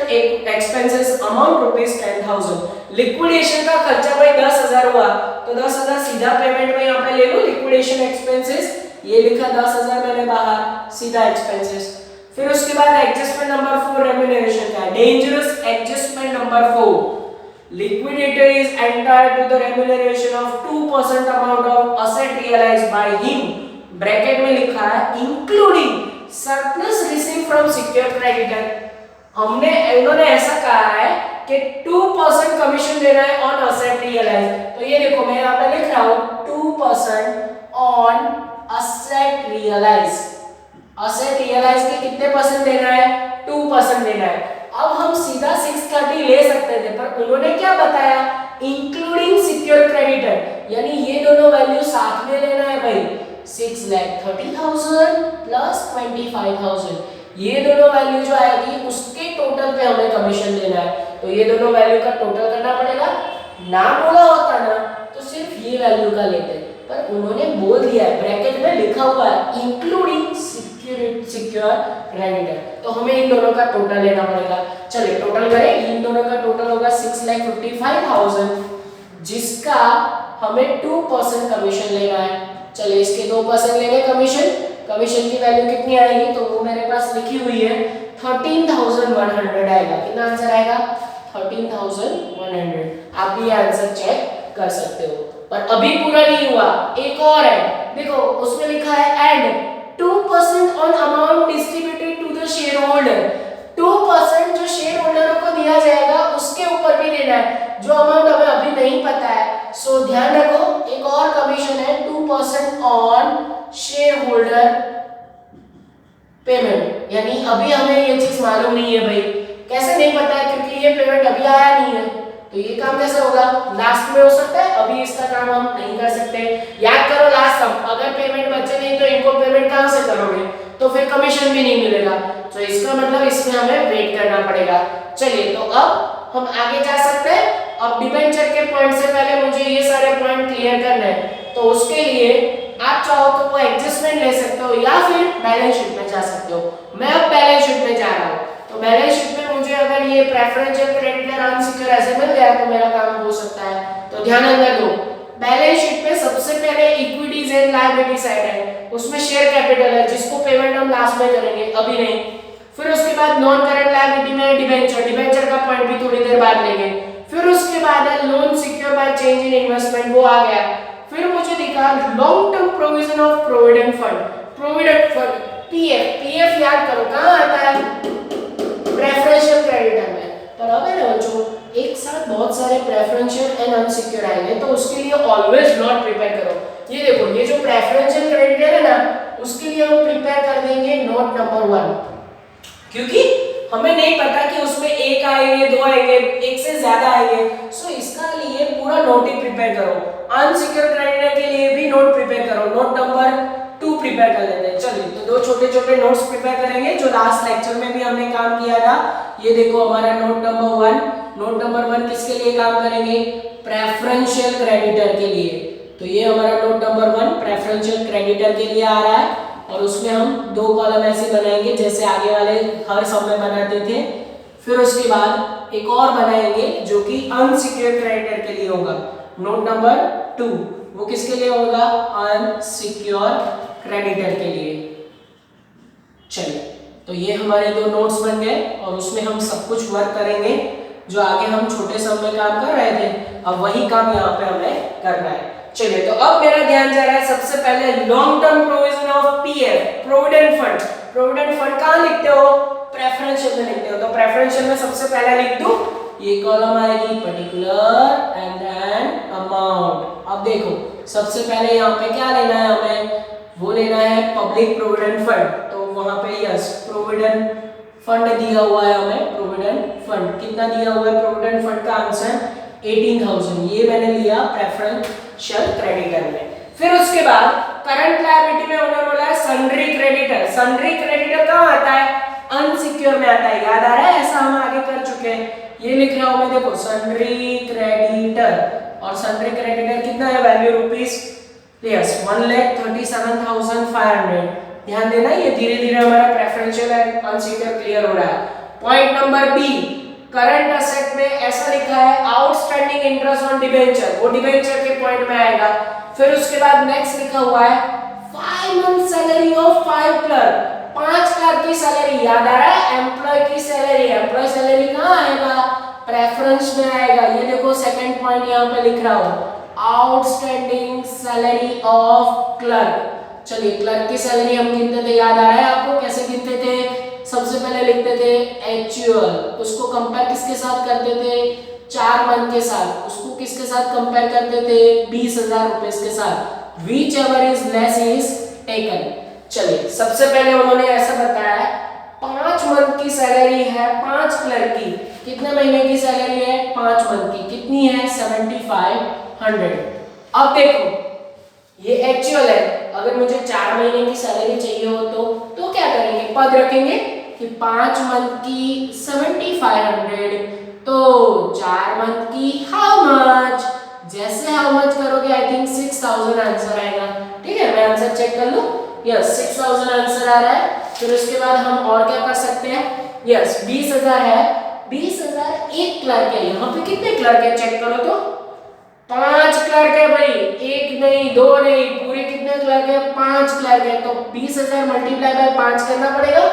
एक्सपेंसेस अमाउंट ₹10,000। लिक्विडेशन का खर्चा भाई 10,000 हुआ, तो 10,000 सीधा पेमेंट में यहाँ पे ले लो, लिक्विडेशन एक्सपेंसेस ये लिखा 10,000 मैंने बाहर, सीधा एक्सपेंसेस। फिर उसके बाद एडजस्टमेंट नंबर 4 रेम्यूनरेशन का है, dangerous adjustment number 4, liquidator is entitled to the remuneration of 2% amount of asset realized by him, bracket में लिखा है including surplus receive from secure creditor. हमने उन्होंने ऐसा कहा है कि 2% कमीशन देना है ऑन असेट रियलाइज, तो ये देखो मैं यहाँ पे लिख रहा हूँ 2% on asset realise, asset realise के कितने परसेंट देना है 2% देना है। अब हम सीधा 630 ले सकते थे पर उन्होंने क्या बताया इंक्लूडिंग सिक्योर क्रेडिटर, यानी ये दोनों वैल्यू साथ में लेना है भाई, 6,30,000 प्लस 25,000, ये दोनों वैल्यू जो आएगी उसके टोटल पे हमें कमीशन देना है, तो ये दोनों वैल्यू का टोटल करना पड़ेगा। ना बोला होता ना तो सिर्फ ये वैल्यू का लेते, पर उन्होंने बोल दिया है, ब्रैकेट में लिखा हुआ है इंक्लूडिंग सिक्योर क्रेडिटर, तो हमें इन दोनों का टोटल लेना पड़ेगा। चलिए टोटल करें, इन दोनों का टोटल होगा 6,55,000 जिसका हमें 2% कमीशन लेना है। चलिए इसके 2% लेंगे कमीशन, कमीशन की वैल्यू कितनी आएगी तो वो मेरे पास लिखी हुई है 13,100 आएगा। कितना आंसर आएगा 13,100। आप भी आंसर चेक कर सकते हो, पर अभी पूरा नहीं हुआ, एक और है, देखो उसमें लिखा है and 2% on amount distributed to the share holder, 2% जो शेयर होल्डरों को दिया जाएगा उसके ऊपर भी देना है, जो अमाउंट हमें अभी नहीं पता है। सो ध्यान रखो एक और कमीशन है 2% ऑन शेयर होल्डर पेमेंट, यानी अभी हमें ये चीज मालूम नहीं है भाई, कैसे नहीं पता है क्योंकि ये पेमेंट अभी आया नहीं है, तो ये काम कैसे होगा, लास्ट में हो सकता है, अभी इसका काम हम नहीं कर सकते। याद करो लास्ट सम, अगर पेमेंट बचे नहीं तो इनको पेमेंट कहां से करोगे, तो फिर कमीशन भी नहीं मिलेगा, तो इसका मतलब इसमें हमें वेट करना पड़ेगा। चलिए तो अब हम आगे जा सकते हैं। अब डिबेंचर के पॉइंट से पहले मुझे ये सारे पॉइंट क्लियर करने हैं, तो उसके लिए आप चाहो तो वो एडजस्टमेंट ले सकते हो या फिर बैलेंस शीट में जा सकते हो। मैं अब बैलेंस शीट में जा रहा हूँ, तो बैलेंस शीट में मुझे अगर ये प्रेफरेंशियल क्रेडिटर अनसिक्योर ऐसे मिल गया तो मेरा काम हो सकता है। तो ध्यान अंदर दो, बैलेंस शीट में सबसे पहले इक्विटीज एंड लायबिलिटी साइड है, उसमें शेयर कैपिटल है जिसको पेमेंट हम लास्ट में करेंगे, अभी नहीं। फिर उसके बाद नॉन करंट लायबिलिटी में डिबेंचर, डिबेंचर का पॉइंट भी थोड़ी देर बाद लेंगे। फिर उसके बाद है loan secure by change in investment, वो आ गया। फिर मुझे दिखा long term provision of provident fund, provident fund PF, PF याद करो कहां आता है, प्रेफरेंशियल क्रेडिटर में। पर अब है ना बच्चों, एक साथ बहुत सारे प्रेफरेंशियल एंड अनसिक्योर आएंगे, तो उसके लिए ऑलवेज नोट प्रिपेयर करो। ये देखो, ये जो प्रेफरेंशियल क्रेडिटर है ना, उसके लिए हम प्रिपेयर कर देंगे नोट नंबर 1, क्योंकि हमें नहीं पता कि उसमें एक आएंगे, दो आएंगे, एक से ज्यादा आएंगे, सो इसका लिए पूरा नोट ही प्रिपेयर करो। अनसिक्योर क्रेडिटर के लिए भी नोट प्रिपेयर करो, नोट नंबर 2 प्रिपेयर कर लेते हैं। चलिए तो दो छोटे छोटे नोट्स प्रिपेयर करेंगे जो लास्ट लेक्चर में भी हमने काम किया था। ये देखो हमारा नोट नंबर 1, नोट नंबर 1 किसके लिए काम करेंगे, प्रेफरेंशियल क्रेडिटर के लिए। तो ये हमारा नोट नंबर 1 प्रेफरेंशियल क्रेडिटर के लिए आ रहा है, और उसमें हम दो कॉलम ऐसे बनाएंगे जैसे आगे वाले हर सब में बनाते थे। फिर उसके बाद एक और बनाएंगे जो कि अनसिक्योर क्रेडिटर के लिए होगा, नोट नंबर 2, वो किसके लिए होगा, अनसिक्योर क्रेडिटर के लिए। चलिए तो ये हमारे दो नोट्स बन गए, और उसमें हम सब कुछ वर्क करेंगे जो आगे हम छोटे सम में काम कर रहे थे, अब वही काम यहाँ पे हमें करना है। चलिए तो अब मेरा ध्यान जा रहा है सबसे पहले long term provision of PF, provident fund. Provident fund कहाँ लिखते हो, प्रेफरेंशियल में लिखते हो, तो प्रेफरेंशियल में सबसे पहले लिख दूं, ये कॉलम आएगी पर्टिकुलर एंड देन अमाउंट। अब देखो सबसे पहले यहाँ पे क्या लेना है हमें, वो लेना है पब्लिक प्रोविडेंट फंड, तो वहां पे यस प्रोविडेंट फंड दिया हुआ है हमें, प्रोविडेंट फंड कितना दिया हुआ है, प्रोविडेंट फंड का आंसर 18,000, ये मैंने लिया प्रेफरेंशियल क्रेडिटर में। फिर उसके बाद करंट लायबिलिटी में उन्होंने बोला है सन्ड्री क्रेडिटर, सन्ड्री क्रेडिटर कहाँ आता है, अनसिक्योर में आता है, याद आ रहा है, ऐसा हम आगे कर चुके हैं। ये लिख रहा हूं मैं, देखो सन्ड्री क्रेडिटर, और सन्ड्री क्रेडिटर कितना है, वैल्यू रुपीस यस 1,37,500। ध्यान देना, ये धीरे धीरे हमारा प्रेफरेंशियल एंड अनसिक्योर क्लियर हो रहा है। Point number B, current asset में ऐसा लिखा है आउटस्टैंडिंग इंटरेस्ट ऑन डिबेंचर, वो डिबेंचर के पॉइंट में आएगा। फिर उसके बाद नेक्स्ट लिखा हुआ है 5 month salary of 5 clerk, 5 clerk की सैलरी, याद आ रहा है, एम्प्लॉय की सैलरी, एम्प्लॉय सैलरी कहाँ आएगा, प्रेफरेंस में आएगा। ये देखो सेकंड पॉइंट यहाँ पे लिख रहा हूँ, आउटस्टैंडिंग सैलरी ऑफ क्लर्क। चलिए क्लर्क की सैलरी हम गिनते थे, याद आ रहा है आपको, कैसे गिनते थे, सबसे पहले लिखते थे एक्चुअल, उसको कंपेयर किसके साथ करते थे, 4 मंथ के साथ, उसको किसके साथ कंपेयर करते थे, 20,000 रुपए के साथ, which ever is less is taken. चलिए सबसे पहले उन्होंने ऐसा बताया 5 मंथ की सैलरी है 5 क्लर्क की, कितने महीने की सैलरी है, 5 मंथ की, कितनी है 7,500। अब देखो ये एक्चुअल है, अगर मुझे 4 महीने की सैलरी चाहिए हो तो क्या करेंगे, पद रखेंगे कि 5 मंथ की 7,500, तो 4 मंथ की हाउ मच, जैसे हाउ मच करोगे आई थिंक 6,000 आंसर आएगा। ठीक है, मैं आंसर चेक कर लूं, यस 6,000 आंसर आ रहा है। फिर उसके बाद हम और क्या कर सकते हैं, यस 20,000 है, 20,000 एक क्लर्क है, यहाँ पे कितने क्लर्क है चेक करो तो 5 क्लर्क है भाई, एक नहीं 2 नहीं, पूरे कितने क्लर्क है, 5 क्लर्क है, तो 20,000 मल्टीप्लाई बाय 5 करना पड़ेगा,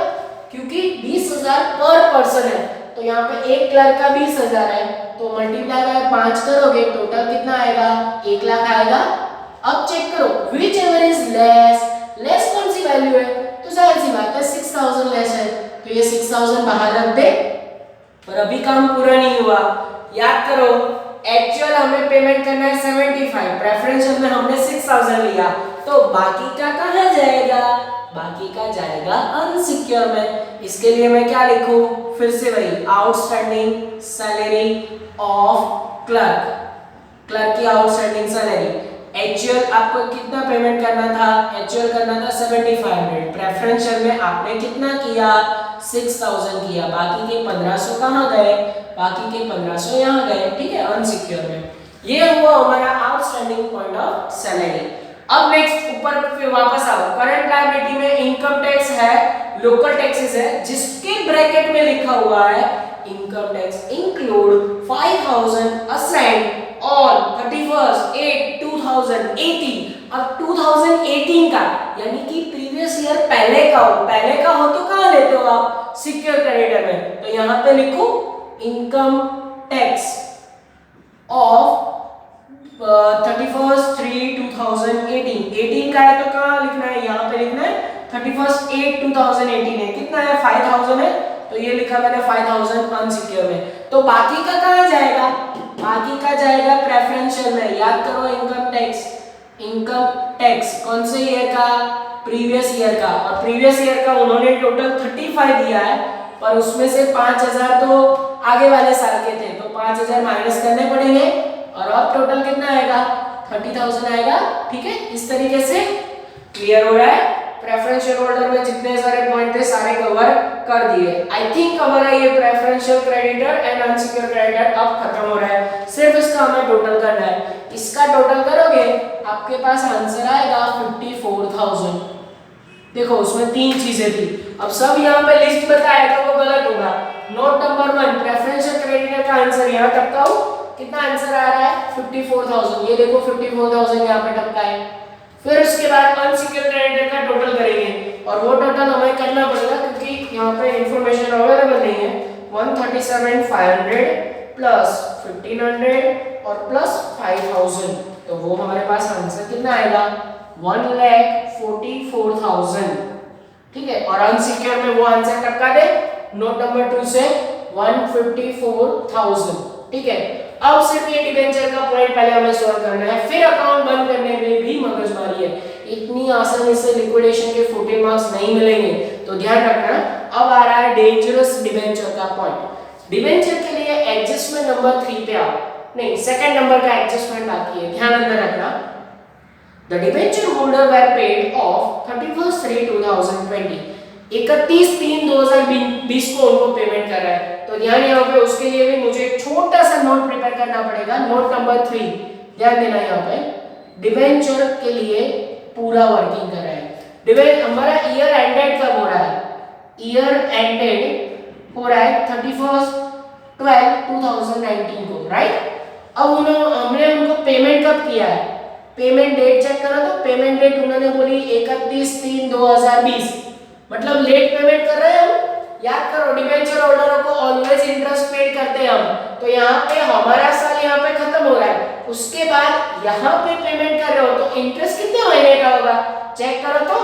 क्योंकि 20,000 पर पर्सन है, तो यहाँ पे एक क्लर्क का 20,000 है, तो मल्टीप्लाई बाय 5 करोगे टोटल कितना आएगा, 1 लाख आएगा। अब चेक करो which ever is less, less कौन सी वैल्यू है, तो जाहिर सी बात है 6,000 लेस है, तो ये 6,000 बाहर रख दे। पर अभी काम पूरा नहीं हुआ, याद करो एक्चुअल हमें पेमेंट करना है 75, प्रेफरेंशियल में हमने 6,000 लिया, तो बाकी का कहाँ जाएगा, बाकी का जाएगा अनसिक्योर में। इसके लिए मैं क्या लिखूं, फिर से वही outstanding salary of clerk, clerk की आउटस्टैंडिंग सैलरी। एक्चुअल आपको कितना पेमेंट करना था? एक्चुअल करना था 7500, प्रेफरेंशियल में आपने कितना किया? 6000 किया, बाकी के 1500 कहाँ गए? बाकी के 1500 यहाँ गए, ठीक है, अनसिक्योर में। ये हुआ हमारा आउटस्टैंडिंग पॉइंट ऑफ सैलरी। अब नेक्स्ट ऊपर फिर वापस आओ, करंट लायबिलिटी में इनकम टैक्स है, लोकल टैक्सेस है, जिसके ब्रैकेट में लिखा हुआ है income tax include 5000 assigned on 31/8/2018। अब 2018 का यानी कि प्रीवियस ईयर पहले का हो तो कहां लेते हो आप? सिक्योर क्रेडिटर में। तो यहां पे लिखो इनकम टैक्स ऑफ 31/3/2018। 18 का है तो कहां लिखना है? यहां पे लिखना है 31/8/2018 है। कितना है? 5000 है, तो ये लिखा मैंने 5000 अनसिक्योर में। तो बाकी का कहां जाएगा? बाकी का जाएगा प्रेफरेंशियल में। याद करो इनकम टैक्स कौन से ईयर का? प्रीवियस ईयर का। और प्रीवियस ईयर का उन्होंने टोटल 35 दिया है, पर उसमें से 5000 तो आगे वाले साल के थे, तो 5000 माइनस करने पड़ेंगे और अब टोटल कितना आएगा? 30000 आएगा, ठीक है। इस तरीके से क्लियर हो रहा है? प्रेफरेंशियल होल्डर में जितने सारे पॉइंट थे सारे कवर कर दिए। आई थिंक हमारा ये preferential creditor and unsecure creditor अब खत्म हो रहा है। सिर्फ इसका हमें टोटल करना है। इसका टोटल करोगे आपके पास आंसर आएगा 54000। देखो उसमें तीन चीजें थी, अब सब यहाँ पे लिस्ट बताया तो वो गलत होगा। नोट नंबर 1 प्रेफरेंशियल क्रेडिटर का आंसर यहाँ टपका हो, कितना आंसर आ रहा है? 54000। ये देखो 54000 यहाँ पे टपका है। फिर उसके बाद अनसिक्योर क्रेडिटर का टोटल करेंगे और वो टोटल हमें करना पड़ेगा क्योंकि यहाँ पे इंफॉर्मेशन अवेलेबल नहीं है। 137,500 प्लस 1500 और प्लस 5000, तो वो हमारे पास आंसर कितना आएगा? 1,44,000, ठीक है। और अनसिक्योर में वो आंसर टपका दे नोट नंबर 2 से 154,000, ठीक है। अब सिर्फ ये डिबेंचर का पॉइंट पहले हमें सॉल्व करना है, फिर अकाउंट बंद करने में भी मगजमारी है। इतनी आसानी से लिक्विडेशन के 14 मार्क्स नहीं मिलेंगे, तो ध्यान रखना। अब आ रहा है डेंजरस डिबेंचर का पॉइंट। डिबेंचर के लिए एडजस्टमेंट नंबर 3 पे आओ, नहीं सेकंड नंबर का एडजस्टमेंट बाकी है, ध्यान अंदर रखना। The debenture holder were paid of 31/3/2020, 31/3/2020 को उनको पेमेंट कर रहा है। तो ध्यान यहाँ पे उसके लिए भी मुझे एक छोटा सा नोट प्रिपेयर करना पड़ेगा। नोट नंबर 3 ध्यान देना, यहाँ पे डिबेंचर के लिए पूरा वर्किंग कर रहा है। हमारा ईयर एंडेड कब हो रहा है? ईयर एंडेड हो रहा है 31/12/2019 को, राइट। अब हमने उनको पेमेंट कब किया है? पेमेंट डेट चेक करो तो पेमेंट डेट उन्होंने बोली 31/3/2020, मतलब लेट पेमेंट कर रहे हैं हम। याद करो डिबेंचर होल्डरों को ऑलवेज इंटरेस्ट पेड करते हैं हम, तो यहाँ पे हमारा साल यहाँ पे खत्म हो रहा है, उसके बाद यहाँ पे पेमेंट कर रहे हो तो इंटरेस्ट कितने महीने का होगा? चेक करो तो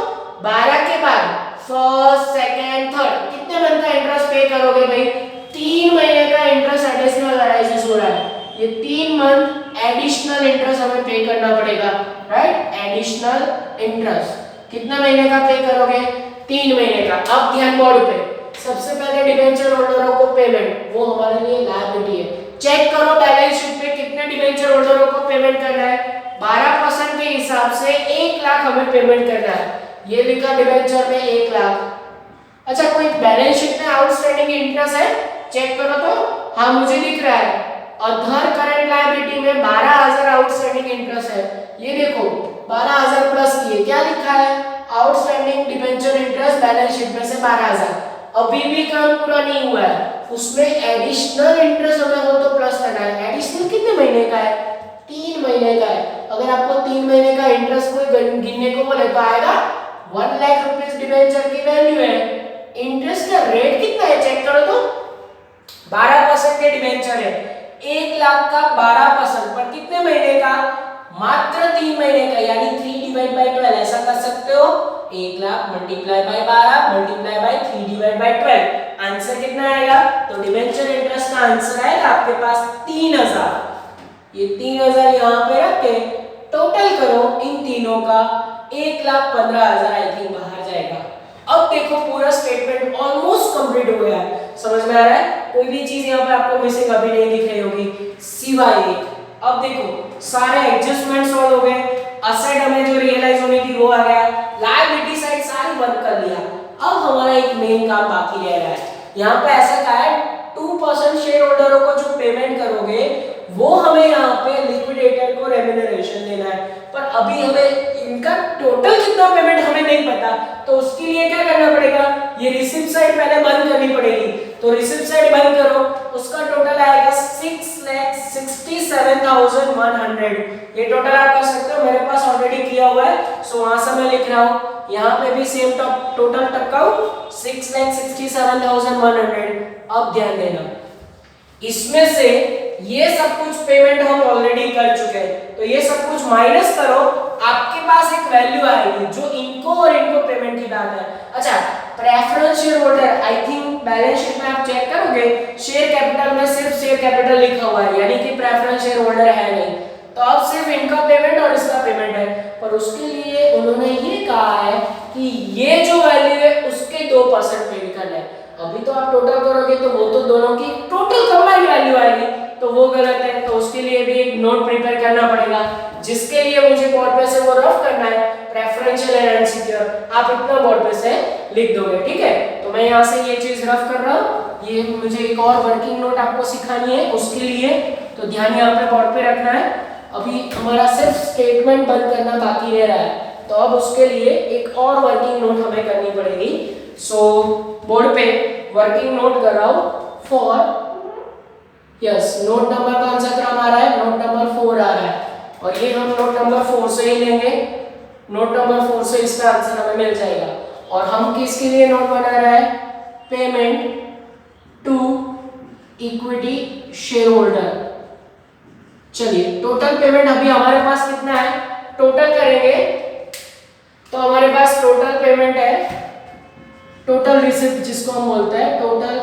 12 के बाद फर्स्ट सेकंड थर्ड कितने मंथ का इंटरेस्ट पे करोगे भाई? 3 महीने का इंटरेस्ट एडिशनल अराइजेस हो रहा है, ये 3 मंथ एडिशनल इंटरेस्ट हमें पे करना पड़ेगा, राइट। एडिशनल इंटरेस्ट कितना महीने का पे करोगे? 3 महीने का। अब ध्यान बोर्ड पे, सबसे पहले डिबेंचर होल्डरों को पेमेंट, वो हमारे लिए लायबिलिटी है। चेक करो बैलेंस शीट पे कितने डिबेंचर होल्डरों को पेमेंट करना है? 12% के हिसाब से 1 लाख हमें पेमेंट करना है। ये लिखा डिबेंचर में 1 लाख। अच्छा कोई बैलेंस शीट में आउटस्टैंडिंग इंटरेस्ट है? चेक करो तो हाँ मुझे दिख रहा है, अदर करंट लायबिलिटी में 12000 आउटस्टैंडिंग इंटरेस्ट है। ये देखो 12000 प्लस किए क्या लिखा है? Outstanding debenture interest balance sheet में से 12000। अभी भी काम पूरा नहीं हुआ है, उसमें एडिशनल इंटरेस्ट हमें हो तो प्लस करना है। एडिशनल कितने महीने का है? 3 महीने का है। अगर आपको 3 महीने का इंटरेस्ट कोई गिनने को बोले तो आएगा 1 लाख रुपीस डिबेंचर की वैल्यू है। इंटरेस्ट का रेट कितना है? चेक करो तो 12% के डिबेंचर है, 1 लाख का 12%, पर कितने महीने का? मात्र 3 महीने का, यानी 3/12 ऐसा कर सकते हो। 1 lakh multiply by 12 multiply by 3/12, answer कितना आएगा? तो डिबेंचर इंटरेस्ट का आंसर आएगा आपके पास 3000। ये 3000 यहाँ पे रख के टोटल करो इन तीनों का, 1,15,000 आई थिंक बाहर जाएगा। अब देखो पूरा स्टेटमेंट ऑलमोस्ट कंप्लीट हो गया है, समझ में आ रहा है? कोई भी चीज यहाँ पे आपको मिसिंग अभी नहीं दिख रही होगी। सिवाय एक। अब देखो सारे एडजस्टमेंट सॉल्व हो गए, असेट हमें जो रियलाइज होनी थी वो आ गया, लायबिलिटी साइड सारी वर्क कर लिया। अब हमारा एक मेन काम बाकी रह रहा है। यहाँ पे ऐसा क्या है, 2% शेयर होल्डरों को जो पेमेंट करोगे वो हमें यहाँ पे लिक्विडेटर को रेम्यूनरेशन देना है, पर अभी हमें इनका टोटल कितना पेमेंट हमें नहीं पता, तो उसके लिए क्या करना पड़ेगा, ये रिसिप्ट साइड पहले बंद करनी पड़ेगी। तो रिसिप्ट साइड बंद करो, उसका टोटल आएगा 6,67,100। ये टोटल आप कर सकते हो, मेरे पास ऑलरेडी किया हुआ है, सो वहां से मैं लिख रहा हूँ। यहाँ पे भी सेम टोटल टपकाओ 6,67,100। अब ध्यान देना, इसमें से ये सब कुछ पेमेंट हम ऑलरेडी कर चुके हैं, तो ये सब कुछ माइनस करो, आपके पास एक वैल्यू आएगी जो इनको और इनको पेमेंट की बात है। अच्छा, preference share holder, I think balance sheet में आप चेक करोगे, शेयर कैपिटल में सिर्फ शेयर कैपिटल लिखा हुआ है, यानी कि प्रेफरेंस शेयर होल्डर है नहीं, तो अब सिर्फ इनका पेमेंट और इसका पेमेंट है। पर उसके लिए उन्होंने ये कहा है कि ये जो वैल्यू है उसके 2% पे करना है। अभी तो आप टोटल करोगे तो वो तो दोनों की टोटल कंबाइंड वैल्यू आएगी, तो वो गलत है, तो उसके लिए भी एक नोट प्रिपेयर करना पड़ेगा, जिसके लिए मुझे बोर्ड पे से वो रफ करना है, प्रेफरेंशियल एंड अनसिक्योर। आप इतना बोर्ड पे से लिख दोगे, ठीक है। तो मैं यहाँ से ये चीज रफ कर रहा हूँ, ये मुझे एक और वर्किंग नोट आपको सिखानी है, उसके लिए तो ध्यान यहाँ पे बोर्ड पे रखना है। अभी हमारा सिर्फ स्टेटमेंट बंद करना बाकी रह रहा है, तो अब उसके लिए एक और वर्किंग नोट हमें करनी पड़ेगी। सो बोर्ड पे वर्किंग नोट कराओ फॉर, यस, नोट नंबर कौन सा क्रम आ रहा है, नोट नंबर 4 आ रहा है, और ये हम नोट नंबर 4 से ही लेंगे। नोट नंबर 4 से इसका आंसर हमें मिल जाएगा। और हम किसके लिए नोट बना रहा है, payment to equity share holder. चलिए टोटल पेमेंट अभी हमारे पास कितना है, टोटल करेंगे तो हमारे पास टोटल पेमेंट है, टोटल रिसिप्ट जिसको हम बोलते हैं, टोटल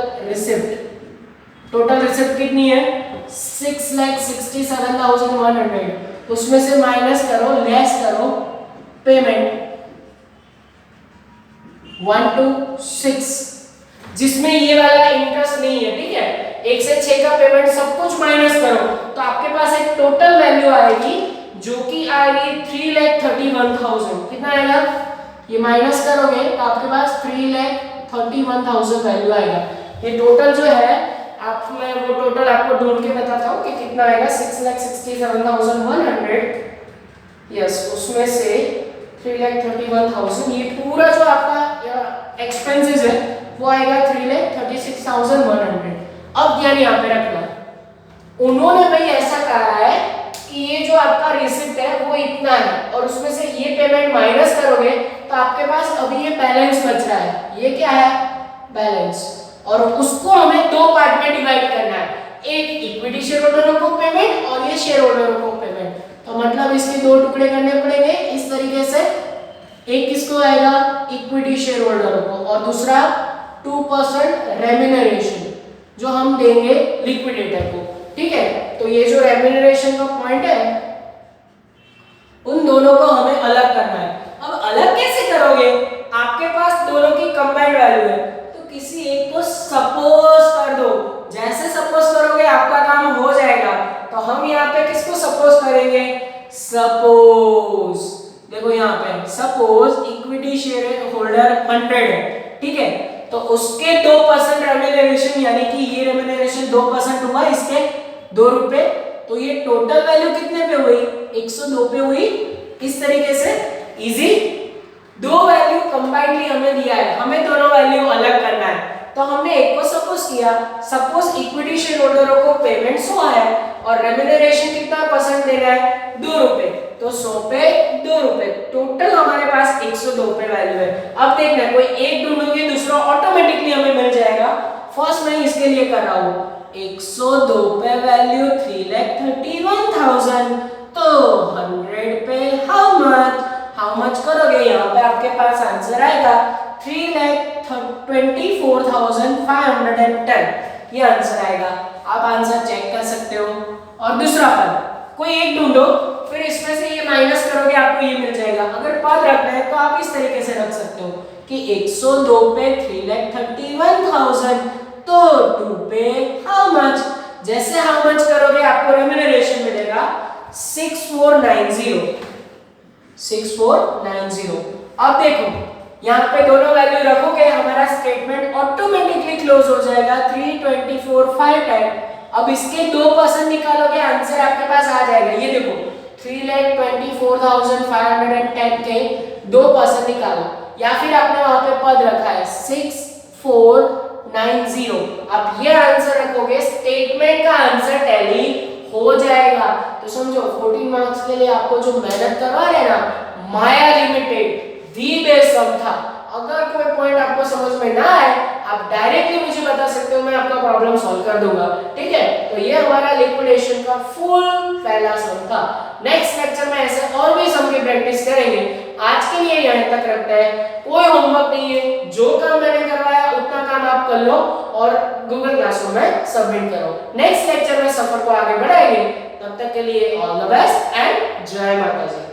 रिसिप्ट कितनी है, 6,67,100। उसमें से माइनस करो, लेस करो पेमेंट 1 to 6, जिसमें ये वाला इंटरेस्ट नहीं है, ठीक है। 1 से 6 का पेमेंट सब कुछ माइनस करो, तो आपके पास एक टोटल वैल्यू आएगी जो कि आएगी 3,31,000। कितना आएगा, ये माइनस करोगे तो आपके पास 3,31,000 वैल्यू आएगा। ये टोटल जो है, आप मैं वो टोटल आपको ढूंढ के बताता हूँ कि कितना आएगा, 6,67,100, यस, उसमें से 3,31,000, ये पूरा जो आपका एक्सपेंसेस है वो आएगा 3,36,100। अब ध्यान यहाँ पे रखना, उन्होंने भाई ऐसा कहा है कि ये जो आपका रिसिप्ट है वो इतना है, और उसमें से ये पेमेंट माइनस करोगे तो आपके पास अभी ये बैलेंस बच रहा है, ये क्या है, बैलेंस, और उसको हमें दो पार्ट में डिवाइड करना है, एक इक्विटी शेयर होल्डरों को पेमेंट और ये शेयर होल्डरों को पेमेंट। तो मतलब इसके दो टुकड़े करने पड़ेंगे इस तरीके से, एक किसको आएगा, इक्विटी शेयर होल्डरों को, और दूसरा 2% रेम्यूनरेशन जो हम देंगे लिक्विडेटर को, ठीक है। तो ये जो रेम्यूनरेशन का पॉइंट है उन दोनों को हमें अलग करना है। अब अलग कैसे करोगे, आपके पास दोनों की कंबाइंड वैल्यू है, तो किसी एक को सपोज कर दो, जैसे सपोज करोगे आपका काम हो जाएगा। तो हम यहाँ पे किसको सपोज करेंगे, सपोज, देखो यहाँ पे सपोज इक्विटी शेयर होल्डर 100 है, ठीक है, तो उसके 2% रेम्यूनरेशन, यानी कि ये रेम्यूनरेशन 2% हुआ, इसके 2 रुपए, तो ये टोटल वैल्यू कितने पे हुई, 102 पे हुई। इस तरीके से इजी, दो वैल्यू कंबाइंडली हमें दिया है, हमें दोनों वैल्यू अलग करना है। तो हमने एक को सपोज किया, सपोज इक्विटी शेयर होल्डरों को पेमेंट 100 है और रेम्यूनरेशन कितना परसेंट देना है, 2 रुपए, तो 100 पे 2 रुपए, टोटल हमारे पास 102 पे वैल्यू है। अब देखना, कोई एक ढूंढोगे दूसरा ऑटोमेटिकली हमें मिल जाएगा। फर्स्ट मैं इसके लिए कर रहा हूँ, 102 पे वैल्यू 3,31,000, तो 100 पे हाउ मच करोगे, यहाँ पे आपके पास आंसर आएगा 3,24,510, ये आंसर आएगा। आप आंसर चेक कर सकते हो। और दूसरा पद कोई एक ढूंढो, फिर इसमें से ये माइनस करोगे, आपको ये मिल जाएगा। अगर पद रखना है तो आप इस तरीके से रख सकते हो कि 102 पे 3,31,000, तो 2 पे हाउ मच, जैसे हाउ मच करोगे आपको रेम्यूनरेशन 6490 6490। अब देखो यहाँ पे दोनों वैल्यू रखोगे हमारा स्टेटमेंट ऑटोमेटिकली क्लोज हो जाएगा 324,510। अब इसके 2% निकालोगे आंसर आपके पास आ जाएगा। ये देखो 3,24,510 के 2% निकालो, या फिर आपने वहां पे पद रखा है 6490। अब ये आंसर रखोगे स्टेटमेंट का आंसर टैली हो जाएगा। तो समझो 14 मार्क्स के लिए आपको जो मेहनत करवा रहे ना माया लिमिटेड दी बेस्ट सम था। अगर कोई पॉइंट आपको समझ में ना आए आप डायरेक्टली मुझे बता सकते हो, मैं आपका प्रॉब्लम सॉल्व कर दूंगा। ठीक है, तो ये हमारा लिक्विडेशन का फुल पहला सम था। नेक्स्ट लेक्चर में ऐसे और भी सम की प्रैक्टिस करेंगे। आज के लिए यहीं तक रखते हैं। कोई होमवर्क नहीं है, जो काम मैंने करवाया उतना काम आप कर लो और गूगल क्लासरूम में सबमिट करो। नेक्स्ट लेक्चर में सफर को आगे बढ़ाएंगे। तब तक के लिए ऑल द बेस्ट एंड जय माता जी।